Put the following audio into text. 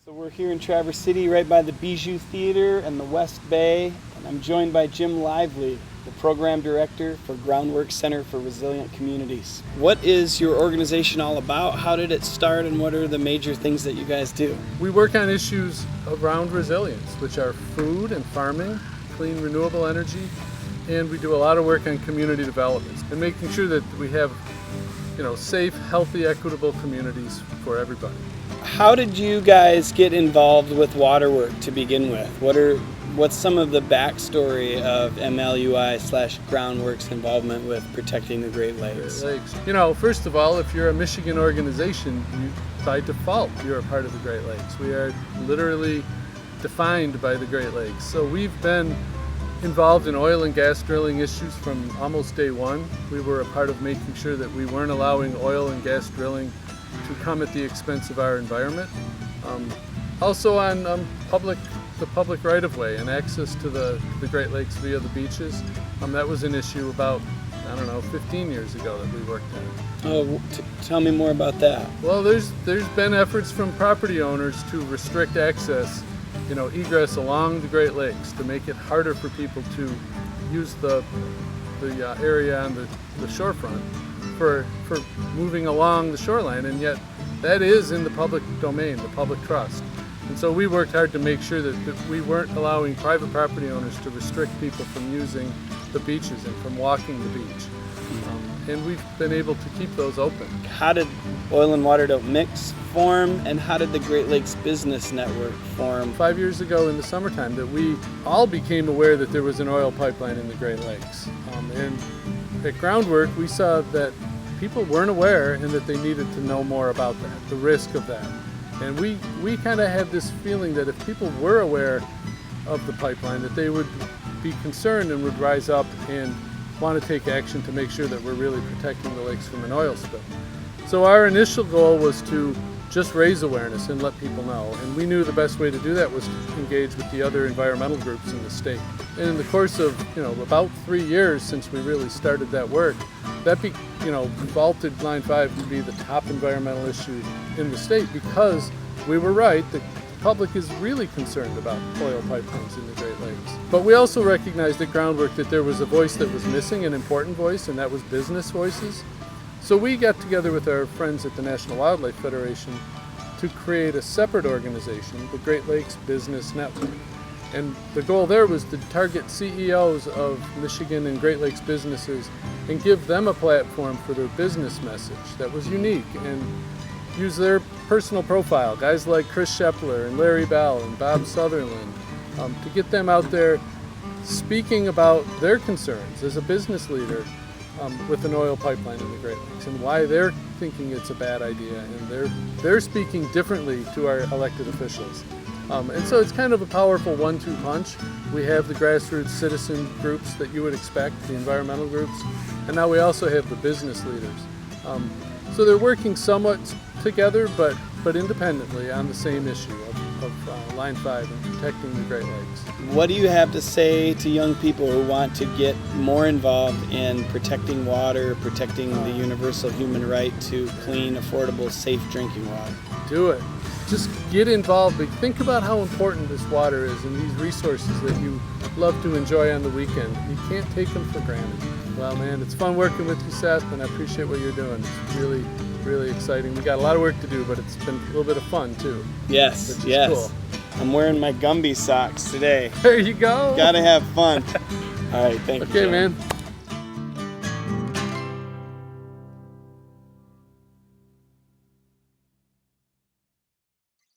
So we're here in Traverse City right by the Bijou Theater and the West Bay, and I'm joined by Jim Lively, the Program Director for Groundwork Center for Resilient Communities. What is your organization all about? How did it start, and what are the major things that you guys do? We work on issues around resilience, which are food and farming, clean renewable energy, and we do a lot of work on community development and making sure that we have, safe, healthy, equitable communities for everybody. How did you guys get involved with water work to begin with? What's some of the backstory of MLUI/Groundwork's involvement with protecting the Great Lakes? First of all, if you're a Michigan organization, by default, you're a part of the Great Lakes. We are literally defined by the Great Lakes. So we've been involved in oil and gas drilling issues from almost day one. We were a part of making sure that we weren't allowing oil and gas drilling to come at the expense of our environment. Also on the public right-of-way and access to the Great Lakes via the beaches. That was an issue about, 15 years ago that we worked on. Oh, tell me more about that. Well, there's been efforts from property owners to restrict access, egress along the Great Lakes to make it harder for people to use the area on the shorefront for moving along the shoreline, and yet that is in the public domain, the public trust. And so we worked hard to make sure that we weren't allowing private property owners to restrict people from using the beaches and from walking the beach. And we've been able to keep those open. How did Oil and Water Don't Mix form, and how did the Great Lakes Business Network form? 5 years ago in the summertime that we all became aware that there was an oil pipeline in the Great Lakes. And at Groundwork, we saw that people weren't aware and that they needed to know more about that, the risk of that. And we kind of had this feeling that if people were aware of the pipeline, that they would be concerned and would rise up and want to take action to make sure that we're really protecting the lakes from an oil spill. So our initial goal was to just raise awareness and let people know. And we knew the best way to do that was to engage with the other environmental groups in the state. And in the course of, about 3 years since we really started that work, that vaulted Line 5 to be the top environmental issue in the state, because we were right, the public is really concerned about oil pipelines in the Great Lakes. But we also recognized at Groundwork that there was a voice that was missing, an important voice, and that was business voices. So we got together with our friends at the National Wildlife Federation to create a separate organization, the Great Lakes Business Network. And the goal there was to target CEOs of Michigan and Great Lakes businesses and give them a platform for their business message that was unique, and use their personal profile, guys like Chris Shepler and Larry Bell and Bob Sutherland, to get them out there speaking about their concerns as a business leader with an oil pipeline in the Great Lakes, and why they're thinking it's a bad idea, and they're speaking differently to our elected officials. And so it's kind of a powerful 1-2 punch. We have the grassroots citizen groups that you would expect, the environmental groups, and now we also have the business leaders. So they're working somewhat together, but independently on the same issue of Line 5 and protecting the Great Lakes. What do you have to say to young people who want to get more involved in protecting water, protecting the universal human right to clean, affordable, safe drinking water? Do it. Just get involved, but think about how important this water is and these resources that you love to enjoy on the weekend. You can't take them for granted. Well, man, it's fun working with you, Seth, and I appreciate what you're doing. It's really, really exciting. We got a lot of work to do, but it's been a little bit of fun too. Yes, which is yes. Cool. I'm wearing my Gumby socks today. There you go. Gotta have fun. All right, thank you. Okay, man.